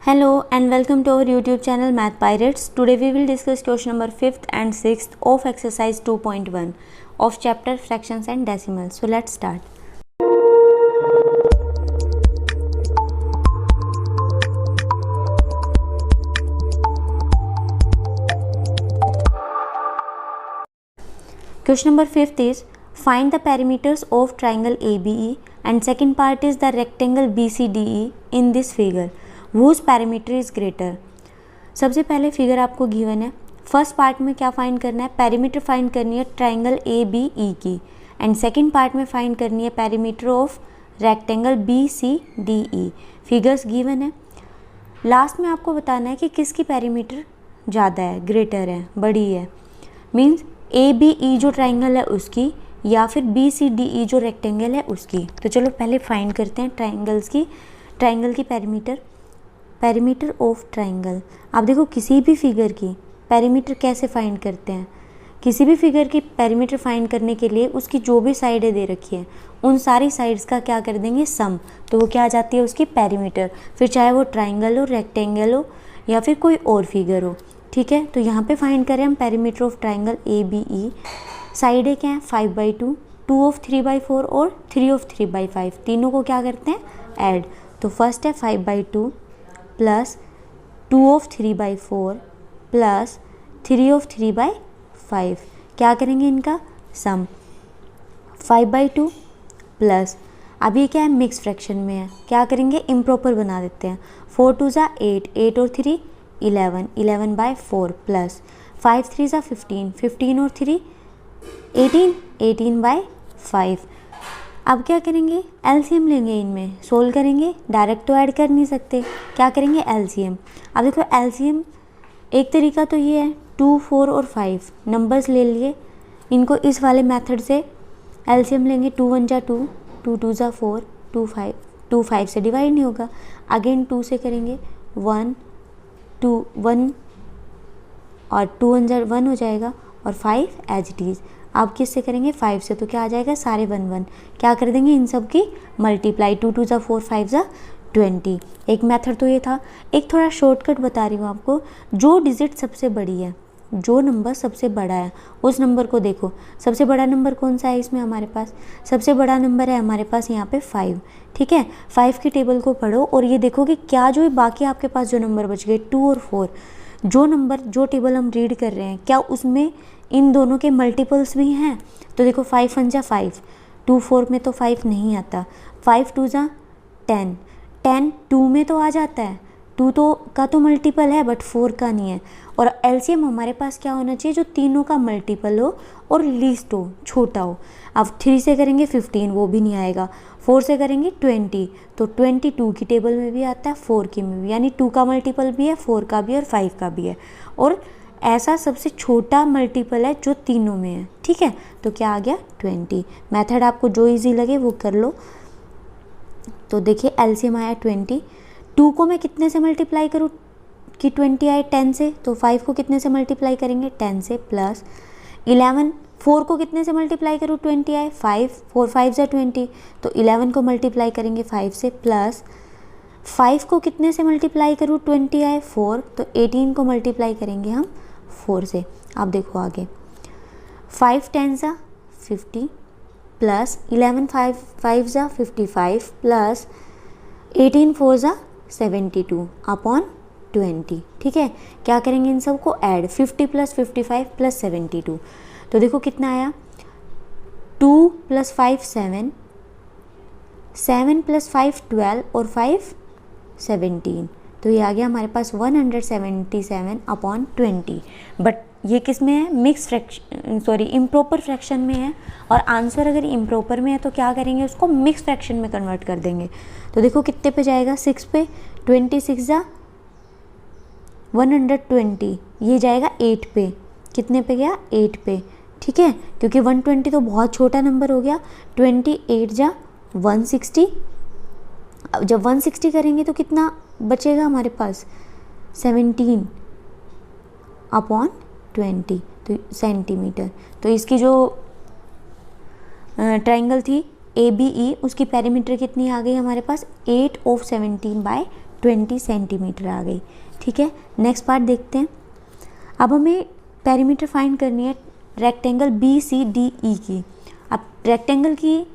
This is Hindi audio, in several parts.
Hello and welcome to our YouTube channel Math Pirates. Today we will discuss question number 5th and 6th of exercise 2.1 of chapter fractions and decimals. So let's start. Question number 5th is find the perimeters of triangle ABE and second part is the rectangle BCDE in this figure. Whose perimeter is greater? सबसे पहले फिगर आपको गिवन है. फर्स्ट पार्ट में क्या फाइंड करना है? पेरीमीटर फाइंड करनी है ट्राइंगल ए बी ई की एंड सेकंड पार्ट में फाइंड करनी है perimeter of rectangle B C D E. Figures given है. लास्ट में आपको बताना है कि किसकी पेरीमीटर ज़्यादा है, ग्रेटर है, बड़ी है. मीन्स ए बी ई जो ट्राइंगल है उसकी या फिर बी सी डी ई जो रेक्टेंगल है उसकी. तो चलो पहले फाइंड करते हैं ट्राइंगल की पेरीमीटर ऑफ ट्राइंगल. आप देखो किसी भी फिगर की पेरीमीटर कैसे फाइंड करते हैं. किसी भी फिगर की पेरीमीटर फाइंड करने के लिए उसकी जो भी साइडें दे रखी है उन सारी साइड्स का क्या कर देंगे, सम. तो वो क्या आ जाती है, उसकी पेरीमीटर. फिर चाहे वो ट्राइंगल हो, रेक्टेंगल हो या फिर कोई और फिगर हो. ठीक है, तो यहाँ पे फाइंड करें हम perimeter of triangle A B E. साइडें क्या हैं, 5/2, 2 of 3/4 और 3 of 3/5. तीनों को क्या करते हैं, ऐड. तो फर्स्ट है 5/2 प्लस 2 of 3/4 प्लस 3 of 3/5. क्या करेंगे इनका सम. 5/2 प्लस, अब ये क्या है, मिक्स फ्रैक्शन में है, क्या करेंगे, इम्प्रॉपर बना देते हैं. 4 2 ज़ा 8, 8 और 3 11, 11/4 प्लस 5 3 ज़ा 15, 15 और 3 18, 18/5. अब क्या करेंगे, एलसीएम लेंगे, इनमें सोल्व करेंगे. डायरेक्ट तो ऐड कर नहीं सकते, क्या करेंगे, एलसीएम. अब देखो एलसीएम एक तरीका तो ये है, 2 4 और 5 नंबर्स ले लिए, इनको इस वाले मेथड से एलसीएम लेंगे. 2 1 ज़ा 2, 2 2 ज़ा 4, 2 5 से डिवाइड नहीं होगा. अगेन 2 से करेंगे 1 2 1 और 2 1 ज़ा 1 हो जाएगा और 5 एज इट इज़. आप किससे करेंगे, 5 से, तो क्या आ जाएगा, सारे 1 1. क्या कर देंगे, इन सब की मल्टीप्लाई. 2 2 ज़ा 4, 5 ज़ा 20. एक मेथड तो ये था. एक थोड़ा शॉर्टकट बता रही हूँ आपको. जो डिजिट सबसे बड़ी है, जो नंबर सबसे बड़ा है उस नंबर को देखो. सबसे बड़ा नंबर कौन सा है इसमें हमारे पास, सबसे बड़ा नंबर है हमारे पास यहाँ पे 5. ठीक है, 5 की टेबल को पढ़ो और ये देखो कि क्या जो बाकी आपके पास जो नंबर बच गए 2 और 4, जो टेबल हम रीड कर रहे हैं, क्या उसमें इन दोनों के मल्टीपल्स भी हैं. तो देखो 5 1 ज़ा 5, 2 4 में तो 5 नहीं आता. 5 2 ज़ा 10, 10 2 में तो आ जाता है. 2 तो का तो मल्टीपल है बट 4 का नहीं है. और एलसीएम हमारे पास क्या होना चाहिए, जो तीनों का मल्टीपल हो और लीस्ट हो, छोटा हो. अब 3 से करेंगे 15, वो भी नहीं आएगा. 4 से करेंगे 20, तो 22 की टेबल में भी आता है, 4 की में भी. यानी 2 का मल्टीपल भी है, 4 का भी और 5 का भी है. और ऐसा सबसे छोटा मल्टीपल है जो तीनों में है. ठीक है, तो क्या आ गया, 20. मेथड आपको जो इजी लगे वो कर लो. तो देखिए एलसीएम आया 20. 2 को मैं कितने से मल्टीप्लाई करूँ कि 20 आए, 10 से. तो 5 को कितने से मल्टीप्लाई करेंगे, 10 से. प्लस 11, 4 को कितने से मल्टीप्लाई करूँ, 20 आए, 5 4 5 ज़ा 20, तो 11 को मल्टीप्लाई करेंगे 5 से. प्लस 5 को कितने से मल्टीप्लाई करूँ, 20 आए, 4, तो 18 को मल्टीप्लाई करेंगे हम 4 से. आप देखो आगे 5 10 ज़ा 50 प्लस 11 5 ज़ा 55 प्लस 18 4 ज़ा 72 अपॉन 20. ठीक है, क्या करेंगे, इन सब को ऐड. 50 प्लस 55 प्लस 72, तो देखो कितना आया, 2 + 5 7, 7 + 5 12 और 5 17. तो ये आ गया हमारे पास 177 अपॉन 20. बट ये किस में है, mix fraction, sorry improper fraction में है. और आंसर अगर इम्प्रॉपर में है तो क्या करेंगे, उसको मिक्स फ्रैक्शन में कन्वर्ट कर देंगे. तो देखो कितने पे जाएगा, 6 पे. 26 ज़ा 120, ये जाएगा 8 पे. कितने पे गया, 8 पे. ठीक है, क्योंकि 120 तो बहुत छोटा नंबर हो गया. 28 ज़ा 160. अब जब 160 करेंगे तो कितना बचेगा हमारे पास, 17 अपॉन 20, तो सेंटीमीटर. तो इसकी जो ट्राइंगल थी ए बी ई, उसकी पेरीमीटर कितनी आ गई हमारे पास, 8 of 17/20. 20 सेंटीमीटर आ गई। ठीक है, नेक्स्ट पार्ट देखते हैं। अब हमें पेरीमीटर फाइंड करनी है रेक्टेंगल BCDE की। अब रेक्टेंगल की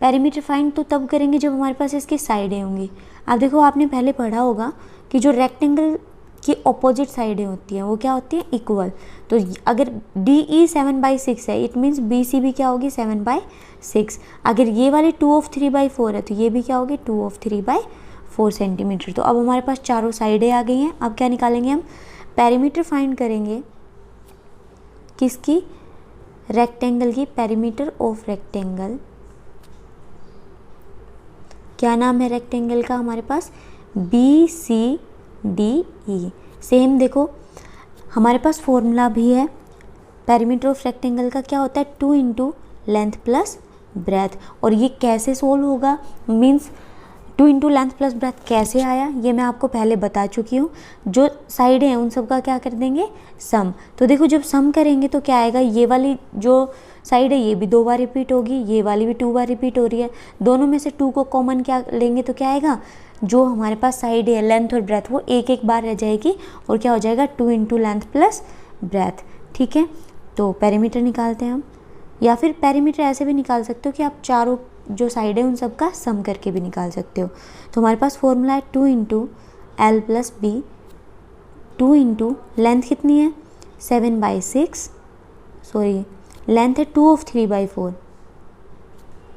पेरीमीटर फाइंड तो तब करेंगे जब हमारे पास इसकी साइडें होंगी। अब देखो, आपने पहले पढ़ा होगा कि जो रेक्टेंगल की ऑपोजिट साइडें होती हैं वो क्या होती हैं, इक्वल। तो अगर DE 7/6 है, इट मीन्स BC भी क्या होगी, 7/6। अगर ये वाली 2/3/4 है तो ये भी क्या होगी, 2/3/4 सेंटीमीटर। तो अब हमारे पास चारों साइडें आ गई हैं। अब क्या निकालेंगे हम, पेरीमीटर फाइंड करेंगे किसकी, रेक्टेंगल की। पेरीमीटर ऑफ रेक्टेंगल, क्या नाम है रेक्टेंगल का हमारे पास, BCDE। सेम देखो, हमारे पास फॉर्मूला भी है पेरीमीटर ऑफ रेक्टेंगल का, क्या होता है, 2 इंटू लेंथ प्लस ब्रेथ। और ये कैसे सोल्व होगा, means 2 into length plus breadth कैसे आया, ये मैं आपको पहले बता चुकी हूँ। जो साइडें हैं उन सब का क्या कर देंगे, सम। तो देखो, जब सम करेंगे तो क्या आएगा, ये वाली जो साइड है ये भी 2 बार रिपीट होगी, ये वाली भी 2 बार रिपीट हो रही है। दोनों में से 2 को कॉमन क्या लेंगे तो क्या आएगा, जो हमारे पास साइड है लेंथ और ब्रेथ वो एक एक बार रह जाएगी और क्या हो जाएगा, 2 इंटू लेंथ प्लस ब्रेथ। ठीक है, तो पेरीमीटर निकालते हैं हम, या फिर पेरीमीटर ऐसे भी निकाल सकते हो कि आप चारों जो साइड है उन सब का सम करके भी निकाल सकते हो। तो हमारे पास फॉर्मूला है 2 into L plus B, 2 into length कितनी है, 7/6, सॉरी लेंथ है 2/3/4,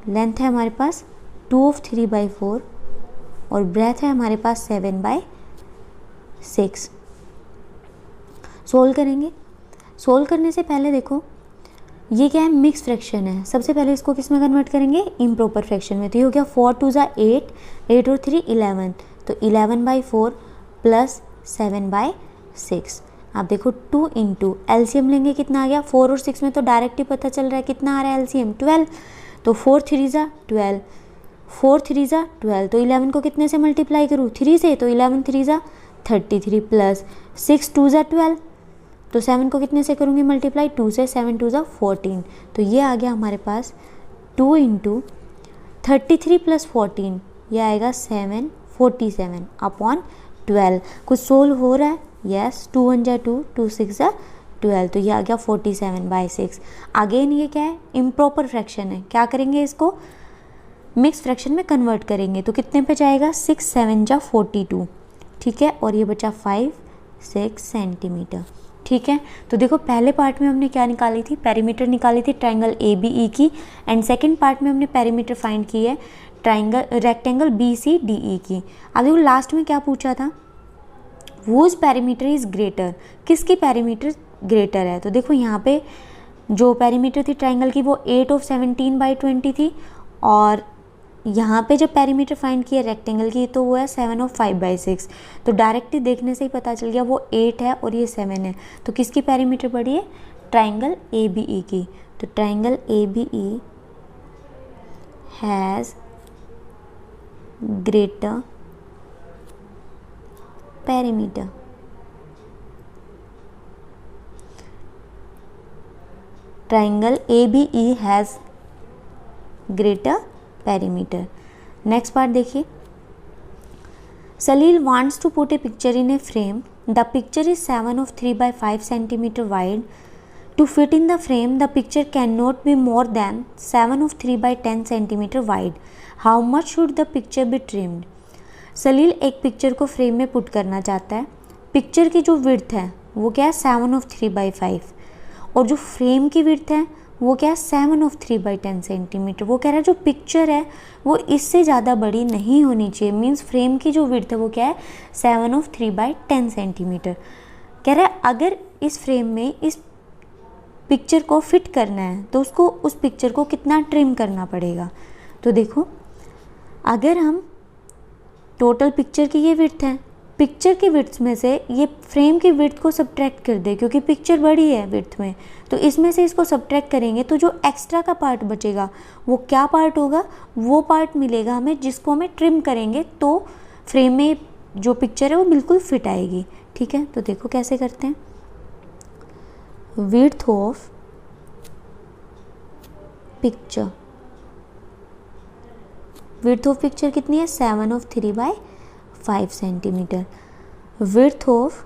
लेंथ है हमारे पास 2/3/4 और ब्रेथ है हमारे पास 7/6। सोल्व करेंगे। सोल्व करने से पहले देखो, ये क्या है, मिक्स फ्रैक्शन है। सबसे पहले इसको किस में कन्वर्ट करेंगे, इम्प्रॉपर फ्रैक्शन में। तो ये हो गया 4 2 ज़ा 8, 8 और 3 11, तो 11/4 प्लस 7/6। आप देखो 2 इंटू एलसीएम लेंगे, कितना आ गया, 4 और 6 में तो डायरेक्ट ही पता चल रहा है कितना आ रहा है एलसीएम, 12। तो 4 3 ज़ा 12, 4 3 ज़ा 12, तो 11 को कितने से मल्टीप्लाई करूँ, 3 से, तो 11 3 ज़ा 33 प्लस 6 2 ज़ा 12, तो 7 को कितने से करूँगी मल्टीप्लाई, 2 से, 7 2 ज़ा 14। तो ये आ गया हमारे पास 2 इंटू 33 प्लस 14, ये आएगा 747 अपॉन 12। कुछ सोल्व हो रहा है, यस, 2 1 ज़ा 2, 2 6 ज़ा 12, तो ये आ गया 47/6। अगेन ये क्या है, इम्प्रॉपर फ्रैक्शन है। क्या करेंगे, इसको मिक्स फ्रैक्शन में कन्वर्ट करेंगे। तो कितने पे जाएगा, 6 7 ज़ा 42। ठीक है, और ये बचा 5 6 सेंटीमीटर। ठीक है, तो देखो पहले पार्ट में हमने क्या निकाली थी, पेरीमीटर निकाली थी ट्राइंगल ABE की, एंड सेकंड पार्ट में हमने पेरीमीटर फाइंड की है रेक्टेंगल BCDE की। अब देखो लास्ट में क्या पूछा था, वोज पेरीमीटर इज ग्रेटर, किसकी पेरीमीटर ग्रेटर है। तो देखो यहाँ पे जो पेरीमीटर थी ट्राइंगल की वो 8/17/20 थी, और यहाँ पे जब पेरीमीटर फाइंड किया रेक्टेंगल की तो वो है 7/5/6। तो डायरेक्टली देखने से ही पता चल गया वो 8 है और ये 7 है। तो किसकी पेरीमीटर बढ़ी है, ट्राइंगल ABE की। तो triangle ABE has greater perimeter. Triangle ABE has greater perimeter. Next part देखिए, Salil wants to put a picture in a frame. The picture is 7/3/5 centimetre wide. To fit in the frame the picture can not be more than 7/3/10 centimetre wide. How much should the picture be trimmed. Salil एक पिक्चर को फ्रेम में पुट करना चाहता है। पिक्चर की जो विड्थ है वो क्या है, 7/3/5, और जो फ्रेम की विड्थ है वो क्या है, 7/3/10 सेंटीमीटर। वो कह रहा है जो पिक्चर है वो इससे ज़्यादा बड़ी नहीं होनी चाहिए, मीन्स फ्रेम की जो विड्थ है वो क्या है, 7/3/10 सेंटीमीटर। कह रहा है अगर इस फ्रेम में इस पिक्चर को फिट करना है तो उसको उस पिक्चर को कितना ट्रिम करना पड़ेगा। तो देखो, अगर हम टोटल पिक्चर की ये विड्थ है, पिक्चर की विड्थ में से ये फ्रेम की विड्थ को सब्ट्रैक्ट कर दे, क्योंकि पिक्चर बड़ी है विड्थ में, तो इसमें से इसको सब्ट्रैक्ट करेंगे तो जो एक्स्ट्रा का पार्ट बचेगा वो क्या पार्ट होगा, वो पार्ट मिलेगा हमें जिसको हमें ट्रिम करेंगे तो फ्रेम में जो पिक्चर है वो बिल्कुल फिट आएगी। ठीक है, तो देखो कैसे करते हैं। Width of picture, width of picture कितनी है, 7/3/5। 5 सेंटीमीटर। विड्थ ऑफ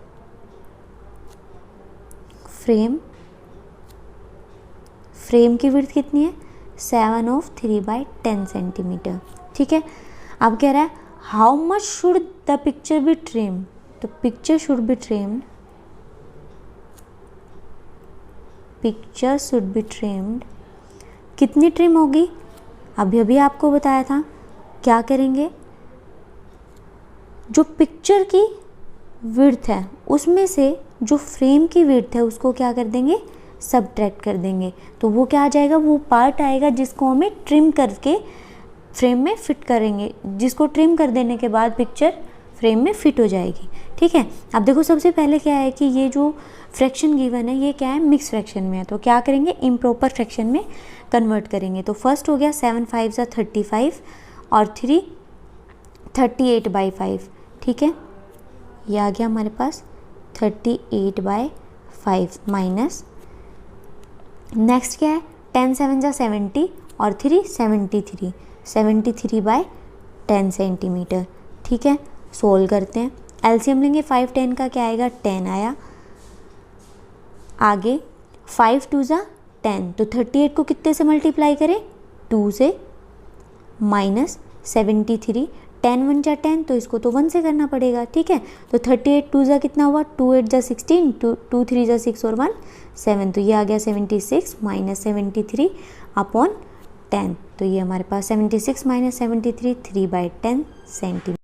फ्रेम की विड्थ कितनी है 7/3/10 सेंटीमीटर। ठीक है, अब कह रहा है how much should the picture be trimmed, तो पिक्चर शुड बी ट्रिम्ड कितनी ट्रिम होगी, अभी अभी आपको बताया था। क्या करेंगे, जो पिक्चर की विड्थ है उसमें से जो फ्रेम की विड्थ है उसको क्या कर देंगे, सबट्रैक्ट कर देंगे। तो वो क्या आ जाएगा, वो पार्ट आएगा जिसको हमें ट्रिम करके फ्रेम में फिट करेंगे, जिसको ट्रिम कर देने के बाद पिक्चर फ्रेम में फिट हो जाएगी। ठीक है, अब देखो सबसे पहले क्या है कि ये जो फ्रैक्शन गिवन है ये क्या है, मिक्स फ्रैक्शन में है, तो क्या करेंगे, इम्प्रॉपर फ्रैक्शन में कन्वर्ट करेंगे। तो फर्स्ट हो गया 7 5 35 और 3 38/5। ठीक है, ये आ गया हमारे पास 38/5 माइनस नेक्स्ट क्या है 10 7 70 और 3 73/10 सेंटीमीटर। ठीक है, सोल्व करते हैं, एलसीएम लेंगे 5 10 का क्या आएगा 10 आया। आगे 5 2 ज़ा 10, तो 38 को कितने से मल्टीप्लाई करें 2 से, माइनस 73 10 1 जा 10, तो इसको तो 1 से करना पड़ेगा। ठीक है, तो 38 2 ज़ा कितना हुआ 2 8 जा 16, 2 3 जा 6 और 1 7, तो ये आ गया 76 माइनस 73/10, तो ये हमारे पास 76 माइनस 73 3/10 सेंटीमीटर।